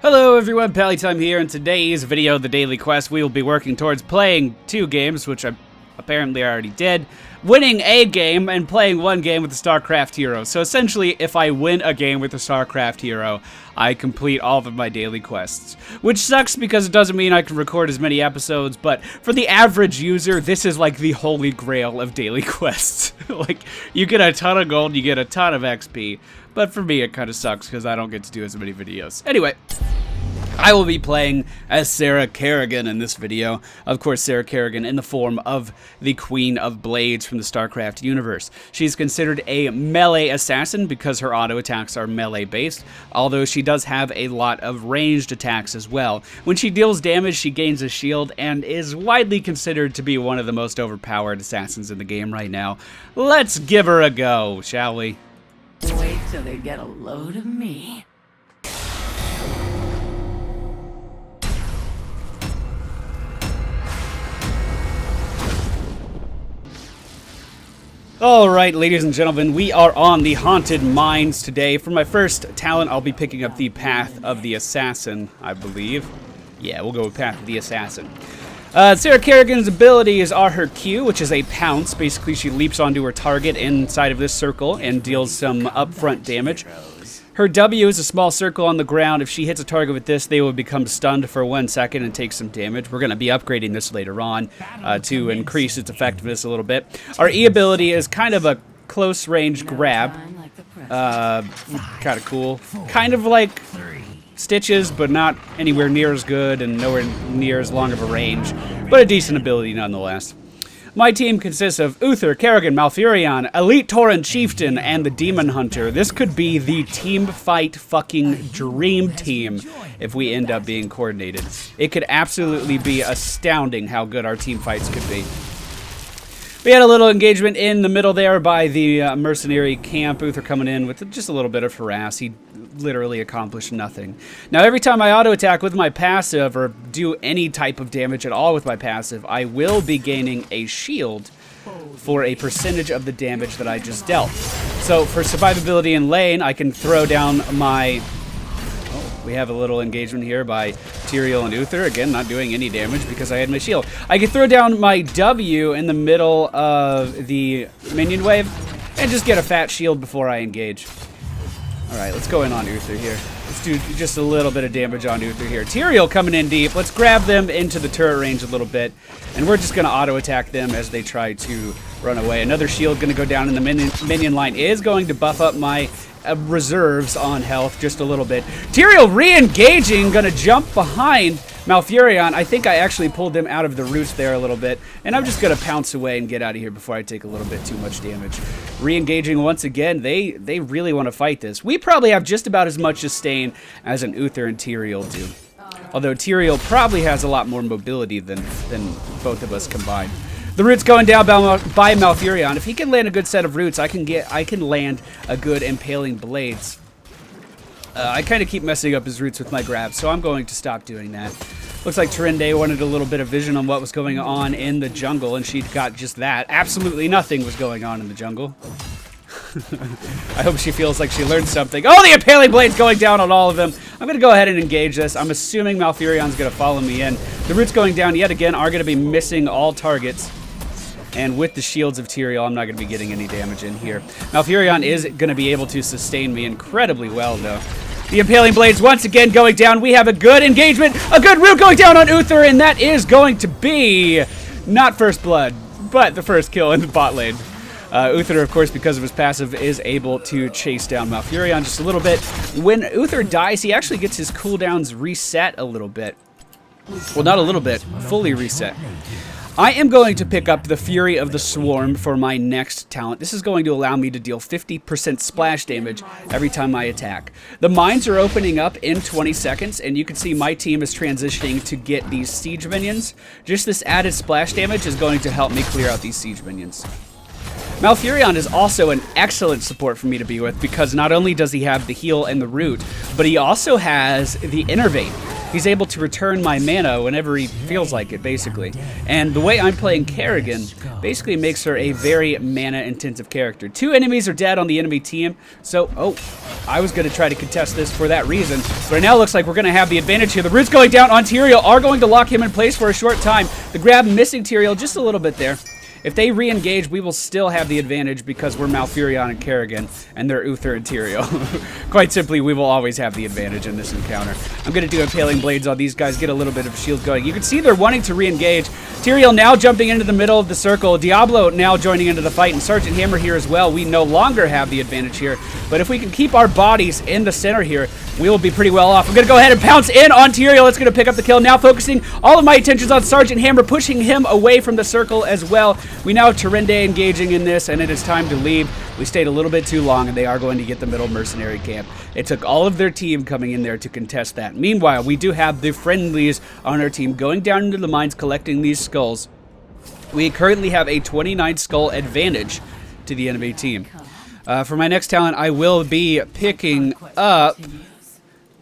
Hello everyone, MFPallytime here. In today's video, the daily quest, we will be working towards playing 2 games, which I apparently already did, winning a game, and playing 1 game with the StarCraft hero. So essentially, if I win a game with the StarCraft hero, I complete all of my daily quests. Which sucks because it doesn't mean I can record as many episodes, but for the average user, this is like the holy grail of daily quests. Like, you get a ton of gold, you get a ton of XP, but for me it kind of sucks because I don't get to do as many videos. Anyway, I will be playing as Sarah Kerrigan in this video. Of course, Sarah Kerrigan in the form of the Queen of Blades from the StarCraft universe. She's considered a melee assassin because her auto attacks are melee based, although she does have a lot of ranged attacks as well. When she deals damage, she gains a shield and is widely considered to be one of the most overpowered assassins in the game right now. Let's give her a go, shall we? Wait till they get a load of me. Alright, ladies and gentlemen, we are on the Haunted Mines today. For my first talent, I'll be picking up the Path of the Assassin, I believe. Yeah, we'll go with Path of the Assassin. Sarah Kerrigan's abilities are her Q, which is a pounce. Basically, she leaps onto her target inside of this circle and deals some upfront damage. Her W is a small circle on the ground. If she hits a target with this, they will become stunned for 1 second and take some damage. We're going to be upgrading this later on to increase its effectiveness a little bit. Our E ability is kind of a close range grab. Kind of cool. Kind of like Stitches, but not anywhere near as good and nowhere near as long of a range. But a decent ability nonetheless. My team consists of Uther, Kerrigan, Malfurion, Elite Tauren Chieftain, and the Demon Hunter. This could be the team fight fucking dream team if we end up being coordinated. It could absolutely be astounding how good our team fights could be. We had a little engagement in the middle there by the mercenary camp. Uther coming in with just a little bit of harass. He literally accomplished nothing. Now, every time I auto-attack with my passive or do any type of damage at all with my passive, I will be gaining a shield for a percentage of the damage that I just dealt. So for survivability in lane, I can throw down my... We have a little engagement here by Tyrael and Uther. Again, not doing any damage because I had my shield. I can throw down my W in the middle of the minion wave and just get a fat shield before I engage. Alright, let's go in on Uther here. Let's do just a little bit of damage on Uther here. Tyrael coming in deep. Let's grab them into the turret range a little bit. And we're just going to auto-attack them as they try to run away. Another shield going to go down, and the minion line is going to buff up my reserves on health just a little bit. Tyrael re-engaging, gonna jump behind Malfurion. I think I actually pulled him out of the roots there a little bit, and I'm just gonna pounce away and get out of here before I take a little bit too much damage. Re-engaging once again. They really want to fight this. We probably have just about as much sustain as an Uther and Tyrael do. Although Tyrael probably has a lot more mobility than both of us combined. The root's going down by Malfurion. If he can land a good set of roots, I can land a good Impaling Blades. I kind of keep messing up his roots with my grabs, so I'm going to stop doing that. Looks like Tyrande wanted a little bit of vision on what was going on in the jungle, and she got just that. Absolutely nothing was going on in the jungle. I hope she feels like she learned something. Oh, the Impaling Blade's going down on all of them. I'm going to go ahead and engage this. I'm assuming Malfurion's going to follow me in. The roots going down yet again are going to be missing all targets. And with the shields of Tyrael, I'm not going to be getting any damage in here. Malfurion is going to be able to sustain me incredibly well, though. The Impaling Blades once again going down. We have a good engagement, a good root going down on Uther, and that is going to be not first blood, but the first kill in the bot lane. Uther, of course, because of his passive, is able to chase down Malfurion just a little bit. When Uther dies, he actually gets his cooldowns reset a little bit. Well, not a little bit, fully reset. I am going to pick up the Fury of the Swarm for my next talent. This is going to allow me to deal 50% splash damage every time I attack. The mines are opening up in 20 seconds, and you can see my team is transitioning to get these siege minions. Just this added splash damage is going to help me clear out these siege minions. Malfurion is also an excellent support for me to be with because not only does he have the heal and the root, but he also has the innervate. he's able to return my mana whenever he feels like it, basically. And the way I'm playing Kerrigan basically makes her a very mana-intensive character. 2 enemies are dead on the enemy team, so, I was going to try to contest this for that reason, but it now looks like we're going to have the advantage here. The roots going down on Tyrael are going to lock him in place for a short time. The grab missing Tyrael just a little bit there. If they re-engage, we will still have the advantage because we're Malfurion and Kerrigan, and they're Uther and Tyrael. Quite simply, we will always have the advantage in this encounter. I'm going to do Impaling Blades on these guys, get a little bit of shield going. You can see they're wanting to re-engage. Tyrael now jumping into the middle of the circle. Diablo now joining into the fight, and Sergeant Hammer here as well. We no longer have the advantage here, but if we can keep our bodies in the center here, we will be pretty well off. I'm going to go ahead and pounce in on Tyrael. It's going to pick up the kill. Now focusing all of my attentions on Sergeant Hammer, pushing him away from the circle as well. We now have Tyrande engaging in this, and it is time to leave. We stayed a little bit too long, and they are going to get the middle mercenary camp. It took all of their team coming in there to contest that. Meanwhile, we do have the friendlies on our team going down into the mines collecting these skulls. We currently have a 29 skull advantage to the enemy team. For my next talent, I will be picking up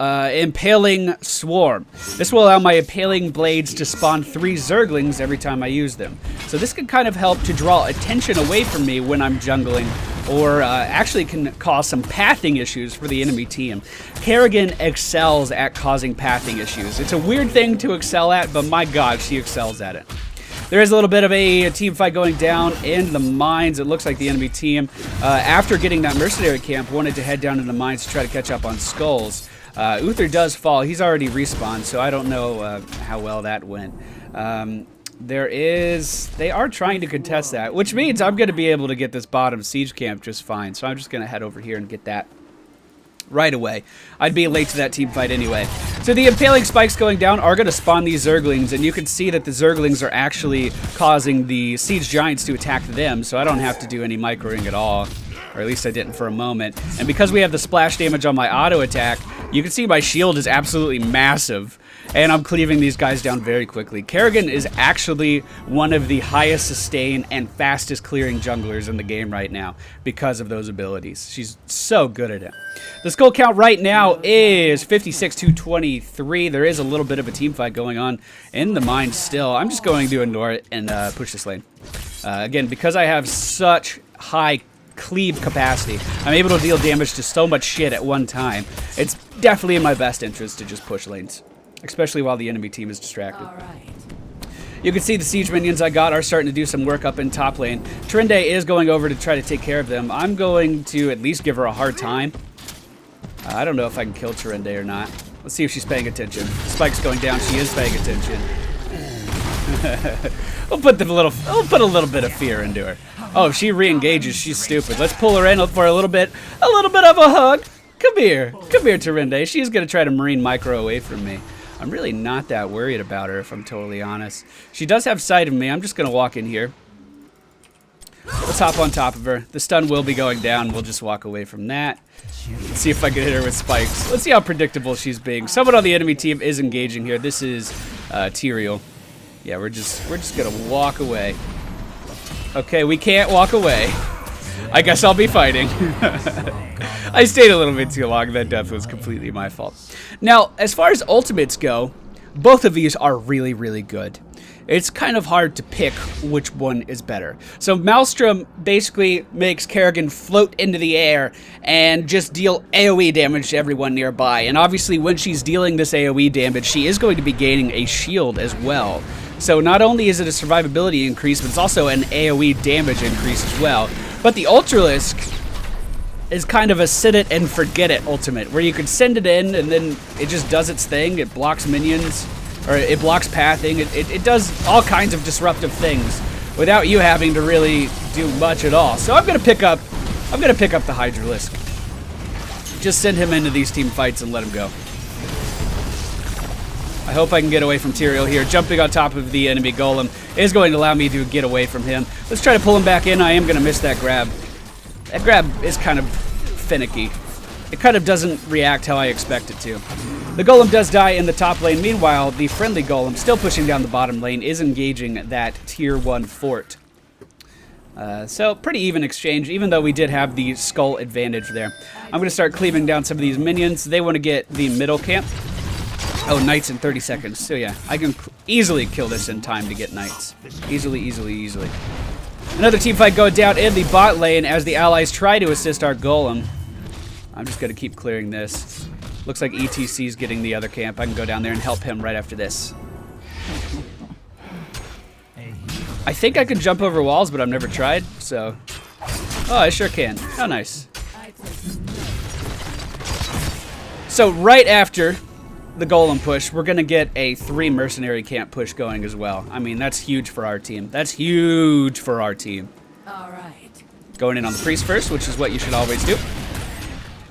Impaling Swarm. This will allow my Impaling Blades to spawn 3 Zerglings every time I use them. So this can kind of help to draw attention away from me when I'm jungling, or actually can cause some pathing issues for the enemy team. Kerrigan excels at causing pathing issues. It's a weird thing to excel at, but my god, she excels at it. There is a little bit of a team fight going down in the mines. It looks like the enemy team, after getting that mercenary camp, wanted to head down in the mines to try to catch up on skulls. Uther does fall. He's already respawned, so I don't know how well that went. They are trying to contest that, which means I'm going to be able to get this bottom siege camp just fine. So I'm just going to head over here and get that right away. I'd be late to that team fight anyway. So the Impaling Spikes going down are going to spawn these Zerglings, and you can see that the Zerglings are actually causing the Siege Giants to attack them, so I don't have to do any microing at all. Or at least I didn't for a moment. And because we have the splash damage on my auto attack, you can see my shield is absolutely massive. And I'm cleaving these guys down very quickly. Kerrigan is actually one of the highest sustain and fastest clearing junglers in the game right now because of those abilities. She's so good at it. The skull count right now is 56 to 23. There is a little bit of a team fight going on in the mine still. I'm just going to ignore it and push this lane. Again, because I have such high cleave capacity, I'm able to deal damage to so much shit at one time. It's definitely in my best interest to just push lanes, especially while the enemy team is distracted. You can see the siege minions I got are starting to do some work up in top lane. Tyrande is going over to try to take care of them. I'm going to at least give her a hard time. I don't know if I can kill Tyrande or not. Let's see if she's paying attention. Spike's going down. She is paying attention. We'll put a little bit of fear into her. Oh, if she re-engages, she's stupid. Let's pull her in for a little bit of a hug. Come here, Tyrande. She's gonna try to marine micro away from me. I'm really not that worried about her, if I'm totally honest. She does have sight of me. I'm just gonna walk in here. Let's hop on top of her. The stun will be going down. We'll just walk away from that. Let's see if I can hit her with spikes. Let's see how predictable she's being. Someone on the enemy team is engaging here. This is Tyrael. Yeah, we're just gonna walk away. Okay, we can't walk away. I guess I'll be fighting. I stayed a little bit too long. That death was completely my fault. Now, as far as ultimates go, both of these are really, really good. It's kind of hard to pick which one is better. So Maelstrom basically makes Kerrigan float into the air and just deal AoE damage to everyone nearby. And obviously when she's dealing this AoE damage, she is going to be gaining a shield as well. So not only is it a survivability increase, but it's also an AoE damage increase as well. But the Ultralisk is kind of a sit it and forget it ultimate, where you can send it in and then it just does its thing. It blocks minions, or it blocks pathing. It does all kinds of disruptive things without you having to really do much at all. So I'm gonna pick up the Hydralisk. Just send him into these team fights and let him go. I hope I can get away from Tyrael here. Jumping on top of the enemy golem is going to allow me to get away from him. Let's try to pull him back in. I am going to miss that grab. That grab is kind of finicky. It kind of doesn't react how I expect it to. The golem does die in the top lane. Meanwhile, the friendly golem, still pushing down the bottom lane, is engaging that tier 1 fort. So pretty even exchange, even though we did have the skull advantage there. I'm going to start cleaving down some of these minions. They want to get the middle camp. Oh, knights in 30 seconds. So yeah, I can easily kill this in time to get knights. Easily, easily, easily. Another team fight going down in the bot lane as the allies try to assist our golem. I'm just going to keep clearing this. Looks like ETC's getting the other camp. I can go down there and help him right after this. I think I can jump over walls, but I've never tried, so... Oh, I sure can. How nice. So right after the golem push, we're going to get a 3 mercenary camp push going as well. I mean, that's huge for our team. That's huge for our team. All right. Going in on the priest first, which is what you should always do.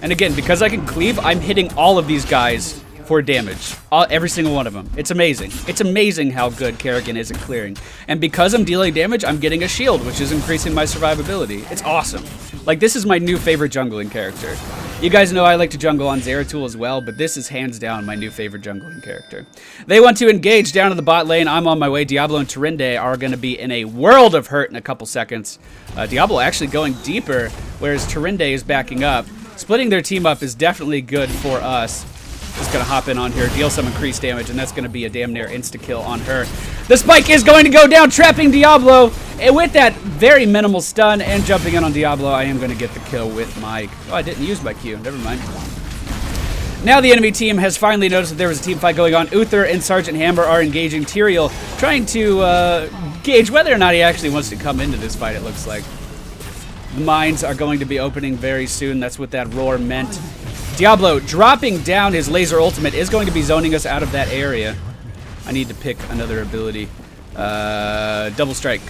And again, because I can cleave, I'm hitting all of these guys for damage. Every single one of them. It's amazing. It's amazing how good Kerrigan is at clearing. And because I'm dealing damage, I'm getting a shield, which is increasing my survivability. It's awesome. Like, this is my new favorite jungling character. You guys know I like to jungle on Zeratul as well, but this is hands down my new favorite jungling character. They want to engage down to the bot lane. I'm on my way. Diablo and Tyrande are going to be in a world of hurt in a couple seconds. Diablo actually going deeper, whereas Tyrande is backing up. Splitting their team up is definitely good for us. Just going to hop in on here, deal some increased damage, and that's going to be a damn near insta-kill on her. The spike is going to go down, trapping Diablo. And with that very minimal stun and jumping in on Diablo, I am going to get the kill with my... Oh, I didn't use my Q. Never mind. Now the enemy team has finally noticed that there was a team fight going on. Uther and Sergeant Hammer are engaging Tyrael, trying to gauge whether or not he actually wants to come into this fight, it looks like. The mines are going to be opening very soon. That's what that roar meant. Diablo dropping down his laser ultimate is going to be zoning us out of that area. I need to pick another ability. Double strike.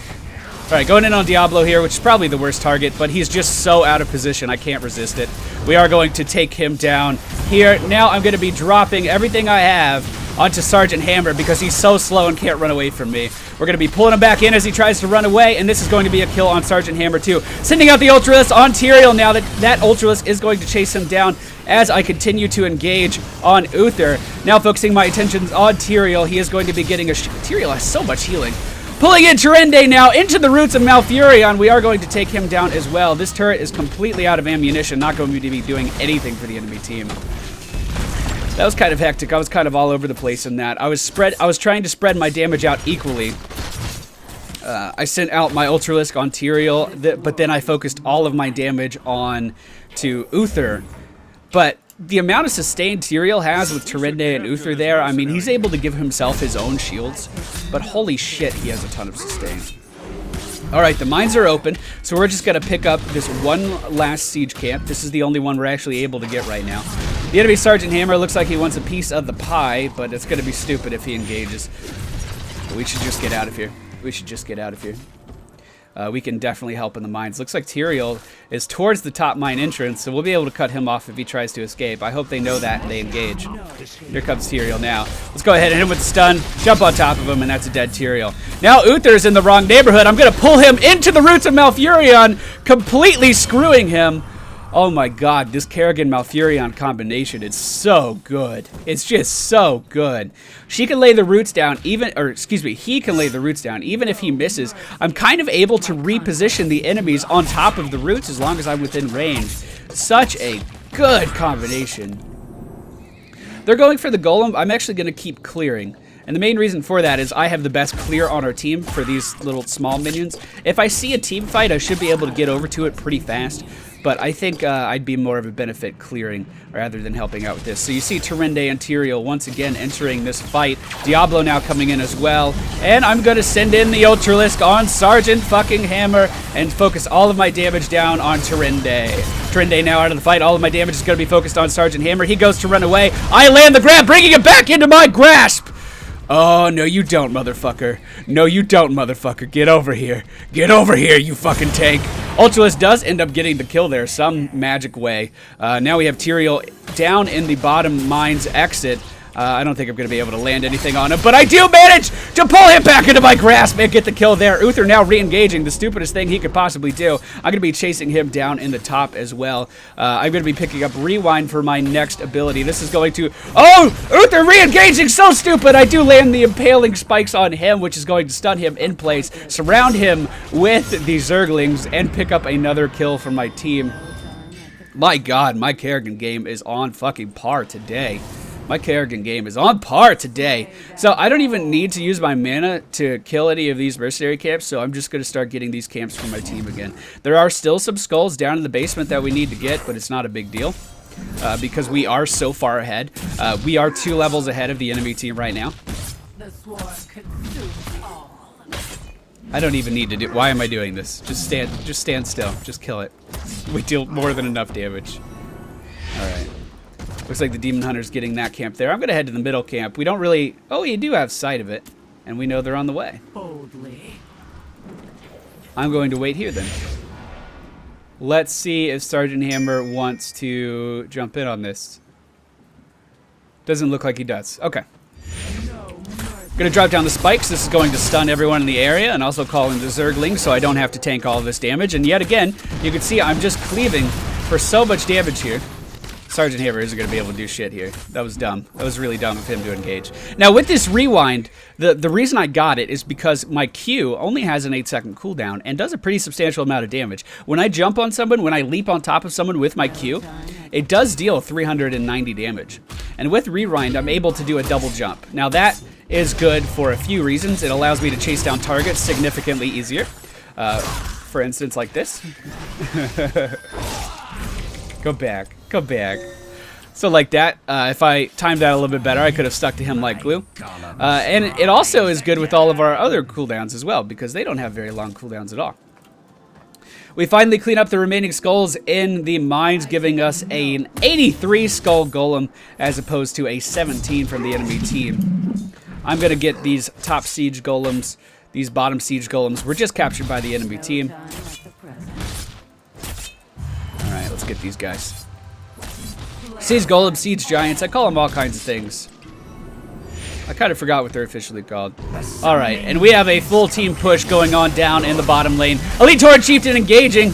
Alright, going in on Diablo here, which is probably the worst target, but he's just so out of position, I can't resist it. We are going to take him down here. Now I'm going to be dropping everything I have onto Sergeant Hammer because he's so slow and can't run away from me. We're going to be pulling him back in as he tries to run away, and this is going to be a kill on Sergeant Hammer too. Sending out the Ultralisk on Tyrael now that Ultralisk is going to chase him down as I continue to engage on Uther. Now focusing my attentions on Tyrael. He is going to be getting a... Tyrael has so much healing. Pulling in Tyrande now into the roots of Malfurion. We are going to take him down as well. This turret is completely out of ammunition, not going to be doing anything for the enemy team. That was kind of hectic. I was kind of all over the place in that. I was trying to spread my damage out equally. I sent out my Ultralisk on Tyrael, but then I focused all of my damage on to Uther. But the amount of sustain Tyrael has with Tyrande and Uther there, I mean, he's able to give himself his own shields, but holy shit, he has a ton of sustain. Alright, the mines are open, so we're just going to pick up this one last siege camp. This is the only one we're actually able to get right now. The enemy Sergeant Hammer looks like he wants a piece of the pie, but it's going to be stupid if he engages. We should just get out of here. We should just get out of here. We can definitely help in the mines. Looks like Tyrael is towards the top mine entrance, so we'll be able to cut him off if he tries to escape. I hope they know that and they engage. Here comes Tyrael now. Let's go ahead and hit him with the stun, jump on top of him, and that's a dead Tyrael. Now Uther's in the wrong neighborhood. I'm going to pull him into the roots of Malfurion, completely screwing him. Oh my god, this Kerrigan Malfurion combination is so good. It's just so good. She can lay the roots down even, or excuse me, he can lay the roots down even if he misses. I'm kind of able to reposition the enemies on top of the roots as long as I'm within range. Such a good combination. They're going for the golem. I'm actually going to keep clearing. And the main reason for that is I have the best clear on our team for these little small minions. If I see a team fight, I should be able to get over to it pretty fast. But I think I'd be more of a benefit clearing rather than helping out with this. So you see Tyrande and Tyrael once again entering this fight. Diablo now coming in as well. And I'm going to send in the Ultralisk on Sergeant fucking Hammer and focus all of my damage down on Tyrande. Tyrande now out of the fight. All of my damage is going to be focused on Sergeant Hammer. He goes to run away. I land the grab, bringing it back into my grasp. Oh, no you don't, motherfucker. No you don't, motherfucker. Get over here. Get over here, you fucking tank. Ultralisk does end up getting the kill there some magic way. Now we have Tyrael down in the bottom mines exit. I don't think I'm going to be able to land anything on him, but I do manage to pull him back into my grasp and get the kill there. Uther now re-engaging, the stupidest thing he could possibly do. I'm going to be chasing him down in the top as well. I'm going to be picking up Rewind for my next ability. This is going to... Oh! Uther re-engaging! So stupid! I do land the Impaling Spikes on him, which is going to stun him in place, surround him with the Zerglings, and pick up another kill for my team. My god, my Kerrigan game is on fucking par today. My Kerrigan game is on par today. So I don't even need to use my mana to kill any of these mercenary camps, so I'm just going to start getting these camps for my team again. There are still some skulls down in the basement that we need to get, but it's not a big deal because we are so far ahead. We are 2 levels ahead of the enemy team right now. The swarm consumes all. I don't even need to do... Why am I doing this? Just stand still. Just kill it. We deal more than enough damage. Alright. Looks like the Demon Hunter's getting that camp there. I'm going to head to the middle camp. We don't really... Oh, you do have sight of it. And we know they're on the way. Boldly. I'm going to wait here then. Let's see if Sergeant Hammer wants to jump in on this. Doesn't look like he does. Okay. Going to drop down the spikes. This is going to stun everyone in the area and also call in the Zergling so I don't have to tank all of this damage. And yet again, you can see I'm just cleaving for so much damage here. Sergeant Hammer isn't going to be able to do shit here. That was dumb. That was really dumb of him to engage. Now, with this rewind, the reason I got it is because my Q only has an 8-second cooldown and does a pretty substantial amount of damage. When I jump on someone, when I leap on top of someone with my Q, it does deal 390 damage. And with rewind, I'm able to do a double jump. Now, that is good for a few reasons. It allows me to chase down targets significantly easier. For instance, like this. Go back. Go back. So like that, if I timed that a little bit better, I could have stuck to him like glue. And it also is good with all of our other cooldowns as well, because they don't have very long cooldowns at all. We finally clean up the remaining skulls in the mines, giving us an 83 skull golem as opposed to a 17 from the enemy team. I'm going to get these top siege golems. These bottom siege golems were just captured by the enemy team. Alright, let's get these guys. Siege golem, siege giants, I call them all kinds of things. I kind of forgot what they're officially called. Alright, and we have a full team push going on down in the bottom lane. Elite Tauren Chieftain engaging.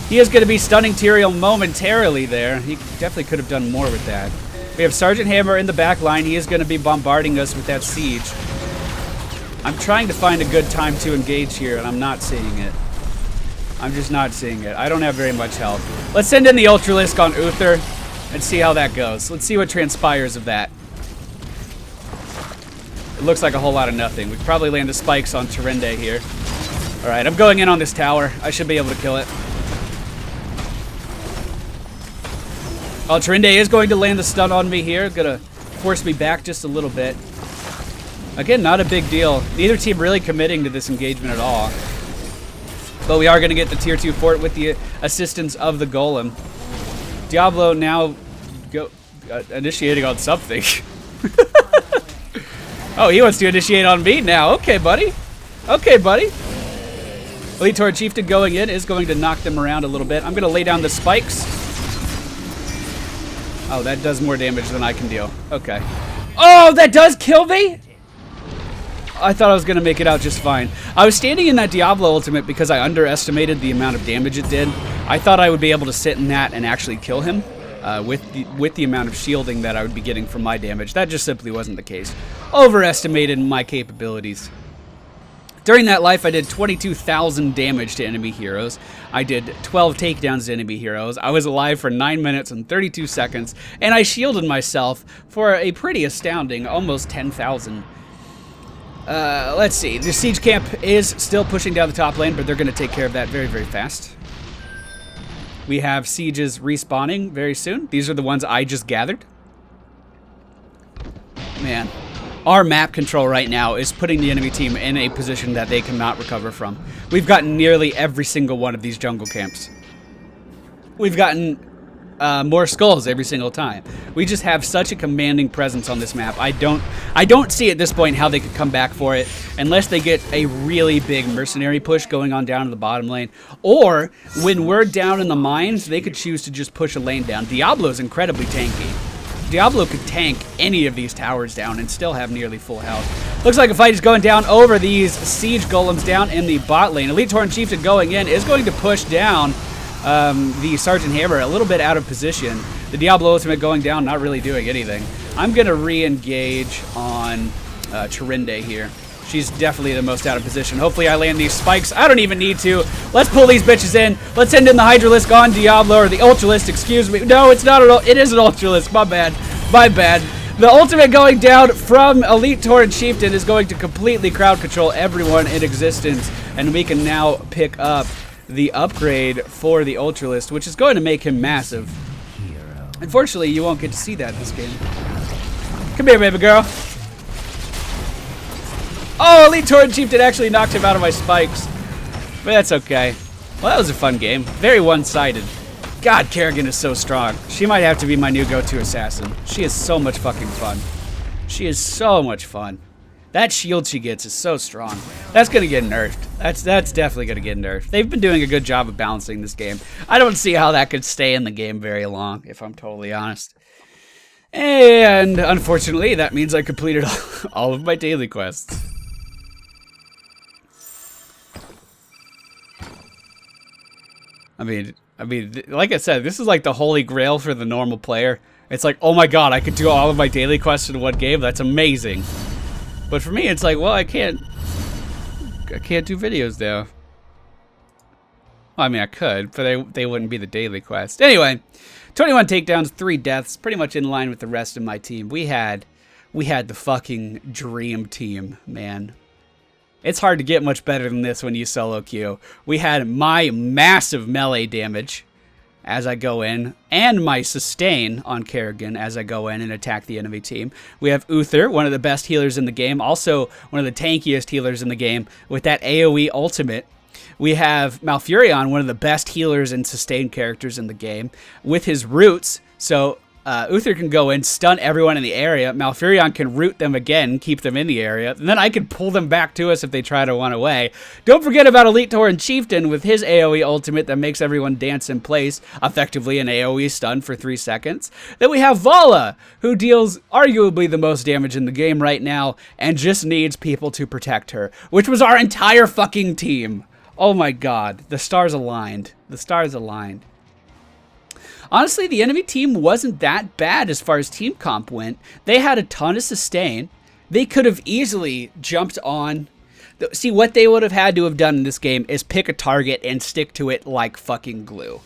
He is going to be stunning Tyrael momentarily there. He definitely could have done more with that. We have Sergeant Hammer in the back line. He is going to be bombarding us with that siege. I'm trying to find a good time to engage here, and I'm not seeing it. I'm just not seeing it. I don't have very much health. Let's send in the Ultralisk on Uther and see how that goes. Let's see what transpires of that. It looks like a whole lot of nothing. We could probably land the spikes on Tyrande here. Alright, I'm going in on this tower. I should be able to kill it. Oh, Tyrande is going to land the stun on me here. Gonna force me back just a little bit. Again, not a big deal. Neither team really committing to this engagement at all. But we are going to get the tier 2 fort with the assistance of the golem. Diablo now initiating on something. Oh, he wants to initiate on me now. Okay, buddy. Okay, buddy. Elite Tauren Chieftain going in is going to knock them around a little bit. I'm going to lay down the spikes. Oh, that does more damage than I can deal. Okay. Oh, that does kill me? I thought I was going to make it out just fine. I was standing in that Diablo ultimate because I underestimated the amount of damage it did. I thought I would be able to sit in that and actually kill him with the amount of shielding that I would be getting from my damage. That just simply wasn't the case. Overestimated my capabilities. During that life, I did 22,000 damage to enemy heroes. I did 12 takedowns to enemy heroes. I was alive for 9 minutes and 32 seconds, and I shielded myself for a pretty astounding almost 10,000. Let's see. The siege camp is still pushing down the top lane, but they're going to take care of that very, very fast. We have sieges respawning very soon. These are the ones I just gathered. Man, our map control right now is putting the enemy team in a position that they cannot recover from. We've gotten nearly every single one of these jungle camps. We've gotten more skulls every single time. We just have such a commanding presence on this map. I don't see at this point how they could come back for it unless they get a really big mercenary push going on down to the bottom lane. Or when we're down in the mines, they could choose to just push a lane down. Diablo's incredibly tanky. Diablo could tank any of these towers down and still have nearly full health. Looks like a fight is going down over these siege golems down in the bot lane. Elite Tauren Chieftain going in is going to push down the Sergeant Hammer a little bit out of position. The Diablo ultimate going down, not really doing anything. I'm going to re-engage on Tyrande here. She's definitely the most out of position. Hopefully I land these spikes. I don't even need to. Let's pull these bitches in. Let's send in the Hydralisk on Diablo, or the Ultralisk, excuse me. No, it's not it is an Ultralisk. My bad. My bad. The ultimate going down from Elite Tauren Chieftain is going to completely crowd control everyone in existence, and we can now pick up the upgrade for the Ultralist, which is going to make him massive. Unfortunately, you won't get to see that in this game. Come here, baby girl. Oh, Elite Tauren Chieftain actually knocked him out of my spikes. But that's okay. Well, that was a fun game. Very one-sided. God, Kerrigan is so strong. She might have to be my new go-to assassin. She is so much fucking fun. She is so much fun. That shield she gets is so strong. That's gonna get nerfed. That's definitely gonna get nerfed. They've been doing a good job of balancing this game. I don't see how that could stay in the game very long, if I'm totally honest. And unfortunately, that means I completed all of my daily quests. I mean, like I said, this is like the holy grail for the normal player. It's like, oh my god, I could do all of my daily quests in one game. That's amazing. But for me, it's like, well, I can't do videos now. Well, I mean, I could, but they wouldn't be the daily quest. Anyway, 21 takedowns, 3 deaths, pretty much in line with the rest of my team. We had the fucking dream team, man. It's hard to get much better than this when you solo queue. We had my massive melee damage as I go in, and my sustain on Kerrigan as I go in and attack the enemy team. We have Uther, one of the best healers in the game, also one of the tankiest healers in the game, with that AoE ultimate. We have Malfurion, one of the best healers and sustain characters in the game, with his roots, so Uther can go in, stun everyone in the area. Malfurion can root them again, keep them in the area. And then I can pull them back to us if they try to run away. Don't forget about Elite Tauren Chieftain with his AoE ultimate that makes everyone dance in place. Effectively an AoE stun for 3 seconds. Then we have Vala, who deals arguably the most damage in the game right now and just needs people to protect her. Which was our entire fucking team. Oh my god. The stars aligned. The stars aligned. Honestly, the enemy team wasn't that bad as far as team comp went. They had a ton of sustain. They could have easily jumped on. See, what they would have had to have done in this game is pick a target and stick to it like fucking glue.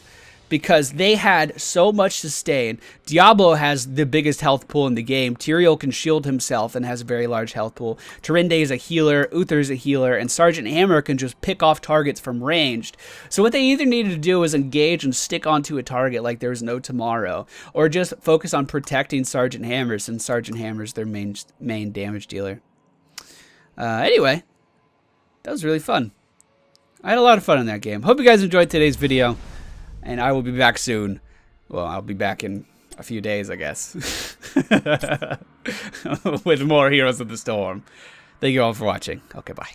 Because they had so much sustain. Diablo has the biggest health pool in the game. Tyrael can shield himself and has a very large health pool. Tyrande is a healer, Uther's a healer, and Sergeant Hammer can just pick off targets from ranged. So what they either needed to do was engage and stick onto a target like there's no tomorrow, or just focus on protecting Sergeant Hammer since Sergeant Hammer's their main damage dealer. Anyway, that was really fun. I had a lot of fun in that game. Hope you guys enjoyed today's video. And I will be back soon. Well, I'll be back in a few days, I guess. With more Heroes of the Storm. Thank you all for watching. Okay, bye.